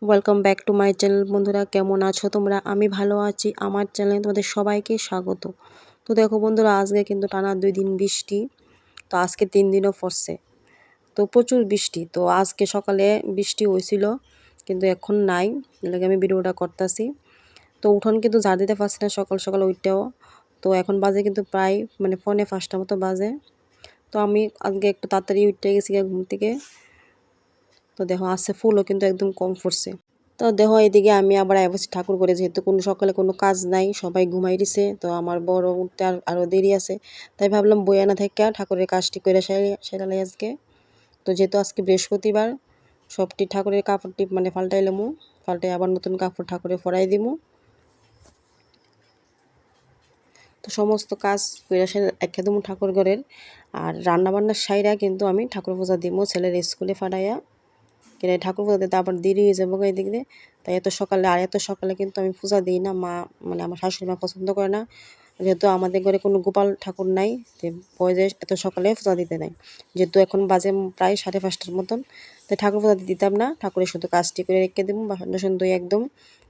Welcome back to my channel. বন্ধুরা, কেমন আছো তোমরা? আমি ভালো আছি। আমার চ্যানেলে তোমাদের সবাইকে স্বাগত। তো দেখো বন্ধুরা, আজকে কিন্তু টানা 2 দিন বৃষ্টি। তো আজকে 3 দিনও পড়ছে। তো প্রচুর বৃষ্টি। তো আজকে সকালে বৃষ্টি হয়েছিল, কিন্তু এখন নাই। এর লাগে আমি ভিডিওটা করতেছি। তো উঠোন কিন্তু ঝাড় দিতে পারছি না সকাল সকাল উঠতেও। তো এখন বাজে কিন্তু প্রায় মানে 4:45 মতো বাজে। তো আমি আজকে একটু তাড়াতাড়ি উঠতে গেছি ঘুম থেকে। তো দেখো আজকে ফুলও কিন্তু একদম কম ফুটছে। তো দেখো এদিকে আমি আবার আইবসি ঠাকুর করে, যেহেতু সকালে কোনো কাজ নাই, সবাই ঘুমাই দিছে। তো আমার বড় উঠতে আরও দেরি আছে, তাই ভাবলাম বইয়া না থেকে ঠাকুরের কাজটি করে সেরালাই আজকে। তো যেহেতু আজকে বৃহস্পতিবার, সবটি ঠাকুরের কাপড়টি মানে পাল্টাইলামু, পাল্টাই আবার নতুন কাপড় ঠাকুরে পরাই দিমু। তো সমস্ত কাজ কইরা একে দিমু ঠাকুর ঘরের। আর রান্নাবান্নার সাইরা কিন্তু আমি ঠাকুর পূজা দিমু ছেলের স্কুলে পাঠাইয়া। কেন ঠাকুর পূজা দিতে আবার দেরি হয়ে যাবো এদিক দিয়ে। তাই এত সকালে কিন্তু আমি পূজা দিই না। মা মানে আমার শাশুড়ি মা পছন্দ করে না, যেহেতু আমাদের ঘরে কোনো গোপাল ঠাকুর নাই। যে বয়সে এত সকালে পূজা দিতে নাই, যেহেতু এখন বাজে প্রায় 5:30 মতন। তাই ঠাকুর পূজা দিতাম না। ঠাকুরের শুধু কাজটি করে রেখে দিব, বাসন টাসন ধুয়ে একদম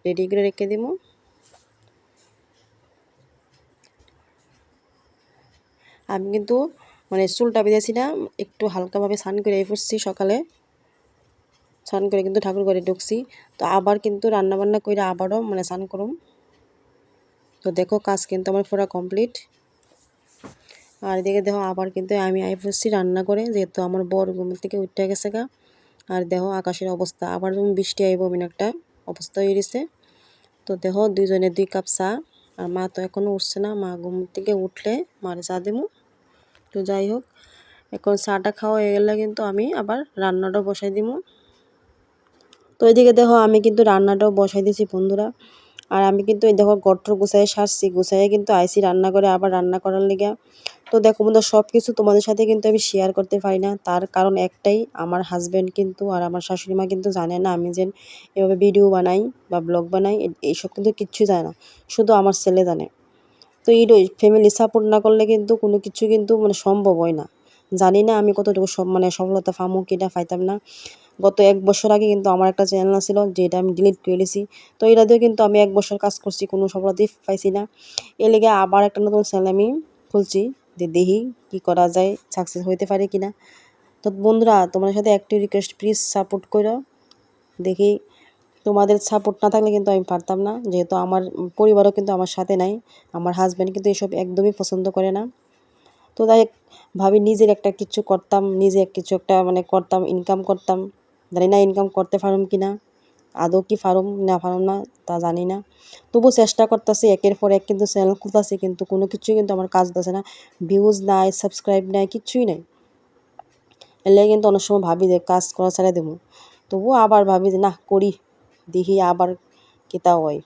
রেডি করে রেখে দিব। আমি কিন্তু মানে চুলটা বেঁধেছিলাম, একটু হালকাভাবে স্নান করে পড়ছি সকালে। স্নান করে কিন্তু ঠাকুর ঘরে ঢুকছি। তো আবার কিন্তু রান্নাবান্না করে আবারও মানে স্নান করুম। তো দেখো কাজ কিন্তু আমার পুরো কমপ্লিট। আর এদিকে দেখো আবার কিন্তু আমি পড়ছি রান্না করে, যেহেতু আমার বর ঘুম থেকে উঠে গেছে গা। আর দেখো আকাশের অবস্থা, আবার বৃষ্টি আইব একটা অবস্থা হয়ে গেছে। তো দেখো দুইজনে 2 কাপ চা। আর মা তো এখনো উঠছে না, মা ঘুম থেকে উঠলে মারে চা দেবো। তো যাই হোক, এখন চাটা খাওয়া হয়ে গেলে কিন্তু আমি আবার রান্নাটাও বসাই দিব। তো এদিকে দেখো আমি কিন্তু রান্নাটাও বসাই দিয়েছি বন্ধুরা। আর আমি কিন্তু এই দেখো গট্টর গুছাই সারছি, গুছাইয়ে কিন্তু আইসি রান্না করে আবার রান্না করার লেগে। তো দেখো বন্ধুরা, সব কিছু তোমাদের সাথে কিন্তু আমি শেয়ার করতে পারি না। তার কারণ একটাই, আমার হাজব্যান্ড কিন্তু আর আমার শাশুড়ি মা কিন্তু জানে না আমি যে এভাবে ভিডিও বানাই বা ব্লগ বানাই। এইসব কিন্তু কিচ্ছুই জানে না, শুধু আমার ছেলে জানে। তো এই ফ্যামিলি সাপোর্ট না করলে কিন্তু কোনো কিছু কিন্তু মানে সম্ভব হয় না। জানি না আমি কতটুকু মানে সফলতা পামো কিনা, পাইতাম না। গত 1 বছর আগে কিন্তু আমার একটা চ্যানেল ছিল, যেটা আমি ডিলিট করে দিয়েছি। তো এটা দিয়ে কিন্তু আমি 1 বছর কাজ করছি, কোনো সফলতাই পাইছি না। এর লেগে আবার একটা নতুন চ্যানেল আমি খুলছি, যে দেখি কি করা যায়, সাকসেস হইতে পারে কিনা। তো বন্ধুরা, তোমাদের সাথে একটি রিকোয়েস্ট, প্লিজ সাপোর্ট করো। দেখি, তোমাদের সাপোর্ট না থাকলে কিন্তু আমি পারতাম না, যেহেতু আমার পরিবারও কিন্তু আমার সাথে নাই। আমার হাজব্যান্ড কিন্তু এসব একদমই পছন্দ করে না। তো তাই ভাবি নিজের একটা কিছু করতাম, নিজে কিছু একটা মানে করতাম, ইনকাম করতাম। জানি না ইনকাম করতে পারুম কি না, আদৌ কি পারুম না পারুম না তা জানি না। তবু চেষ্টা করতেছি, একের পর এক কিন্তু চ্যানেল খুলতেছি, কিন্তু কোনো কিছুই কিন্তু আমার কাজ দিচ্ছে না। ভিউজ নাই, সাবস্ক্রাইব নাই, কিচ্ছুই নাই। এলে কিন্তু অনেক সময় ভাবি যে কাজ করা ছেড়ে দেবো, তবুও আবার ভাবি যে না করি, দেখি আবার কিতা হয়।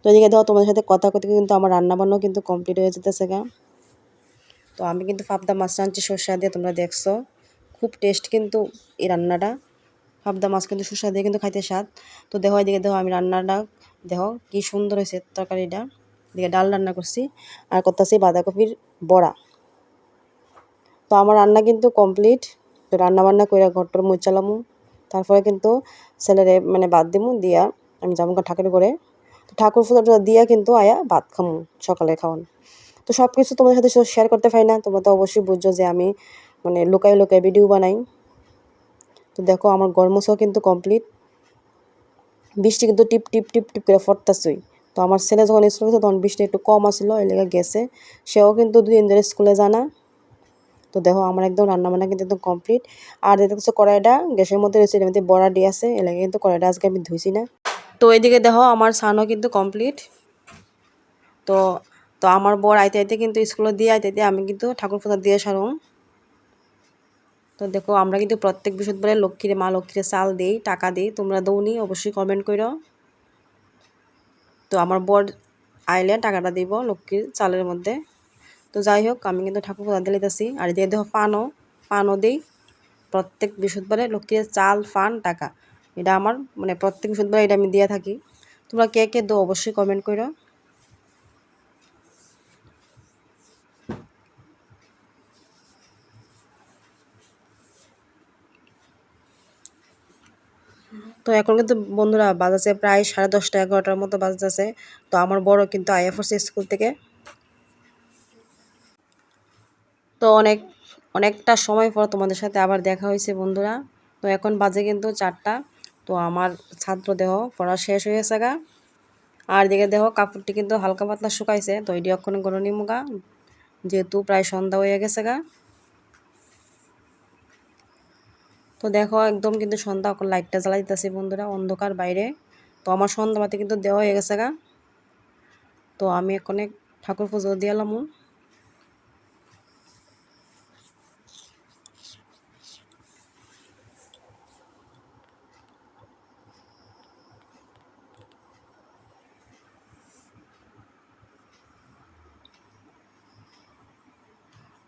তো এদিকে দেখো তোমাদের সাথে কথা করতে কিন্তু আমার রান্নাবান্নাও কিন্তু কমপ্লিট হয়ে যেতেছে গা। তো আমি কিন্তু পাবদা মাছ রাঁধছি সরষা দিয়ে, তোমরা দেখছো খুব টেস্ট কিন্তু এই রান্নাটা। পাবদা মাছ কিন্তু সরষা দিয়ে কিন্তু খাইতে স্বাদ। তো দেখো এদিকে দেখো আমি রান্নাটা দেখো কি সুন্দর হয়েছে তরকারিটা। এদিকে ডাল রান্না করছি, আর করতেছি বাঁধাকপির বড়া। তো আমার রান্না কিন্তু কমপ্লিট। তো রান্না বান্না করে ঘরটর মুচালামু, তারপরে কিন্তু ছেলেরে মানে ভাত দিমু দিয়া আমি যাবো ঠাকুর করে। তো ঠাকুর পুজো দিয়া কিন্তু আয়া ভাত খামু, সকালে খাওয়ান। তো সব কিছু তোমাদের সাথে শেয়ার করতে পারি না, তোমরা তো অবশ্যই বুঝছো যে আমি মানে লুকাই লুকাই ভিডিও বানাই। তো দেখো আমার গরমোছাও কিন্তু কমপ্লিট। বৃষ্টি কিন্তু টিপ টিপ টিপ টিপ করে পড়তেছই। তো আমার ছেলে যখন স্কুলে গেছে তখন বৃষ্টি একটু কম আসলো, এই লেগে গেছে। সেও কিন্তু 2 দিন ধরে স্কুলে জানা। তো দেখো আমার একদম রান্নাবান্না কিন্তু একদম কমপ্লিট। আর দেখতেছো কড়াইটা গ্যাসের মধ্যে রয়েছে, এর মধ্যে বড়া দিয়ে আছে, এর লাগে কিন্তু কড়াইটা আজকে আমি ধুইছি না। তো এইদিকে দেখো আমার স্নানও কিন্তু কমপ্লিট। তো তো আমার বর আইতে আইতে কিন্তু স্কুলে দিয়ে আইতে আইতে আমি কিন্তু ঠাকুর পূজা দিয়ে সারুম। তো দেখো আমরা কিন্তু প্রত্যেক বৃহস্পতিবারে মা লক্ষ্মীরে চাল দিই, টাকা দিই। তোমরা দৌনি অবশ্যই কমেন্ট করো। তো আমার বর আইলে টাকাটা দিব লক্ষ্মীর চালের মধ্যে। তো যাই হোক, আমি কিন্তু ঠাকুর পূজা দিয়ে লইতেছি। আর এদিকে দেখো পানও দিই প্রত্যেক বৃহস্পতিবারে লক্ষ্মীর চাল, পান, টাকা। এটা আমার মানে প্রত্যেক বৃহস্পতিবারে এটা আমি দিয়ে থাকি। তোমরা কে কে দো অবশ্যই কমেন্ট করো। তো তো এখন কিন্তু বন্ধুরা বাজাচ্ছে প্রায় 10:30 11টার মতো বাজতেছে। তো আমার বড় কিন্তু আয়া পড়ছে স্কুল থেকে। তো অনেকটা সময় পর তোমাদের সাথে আবার দেখা হয়েছে বন্ধুরা। তো এখন বাজে কিন্তু 4টা। তো আমার ছাত্র দেহ পড়া শেষ হয়ে গেছে গা। আর এদিকে দেহ কাপড়টি কিন্তু হালকা পাতলা শুকাইছে, তো এটি এখন গরম নিমু গা, যেহেতু প্রায় সন্ধ্যা হয়ে গেছে গা। তো দেখো একদম কিন্তু সন্ধ্যা, এখন লাইটটা জ্বালাই দিতেছি বন্ধুরা, অন্ধকার বাইরে। তো আমার সন্ধ্যাবাতি কিন্তু দেওয়া হয়ে গেছে গা। তো আমি এখন ঠাকুর পুজো দিয়ালাম।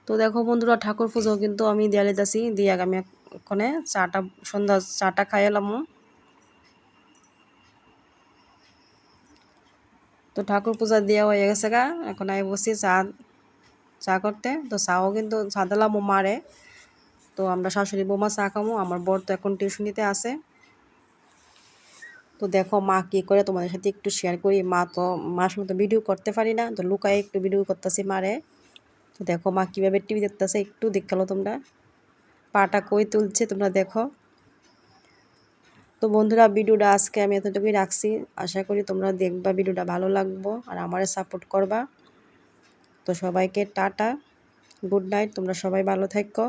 তো দেখো বন্ধুরা ঠাকুর পুজো কিন্তু আমি দিয়া লইতাছি, দিয়ে আমি এক্ষণে সন্ধ্যা চাটা খাই এলাম। তো ঠাকুর পূজা দেওয়া হয়ে গেছে গা, এখন আমি বসছি চা করতে। তো চাও কিন্তু চা দিলাম মারে। তো আমরা শাশুড়ি বৌমা চা খামো, আমার বর তো এখন টিউশনিতে আছে। তো দেখো মা কি করে তোমাদের সাথে একটু শেয়ার করি। মার সঙ্গে তো ভিডিও করতে পারি না, তো লুকায় একটু ভিডিও করতেছি মারে। তো দেখো মা কীভাবে টিভি দেখতেছে, একটু দেখালো তোমরা, পাটা কই তুলছে তোমরা দেখো। তো বন্ধুরা ভিডিওটা আজকে আমি এতটুকুই রাখছি, আশা করি তোমরা দেখবা, ভিডিওটা ভালো লাগবো আর আমারে সাপোর্ট করবা। তো সবাইকে টাটা, গুড নাইট, তোমরা সবাই ভালো থাকো।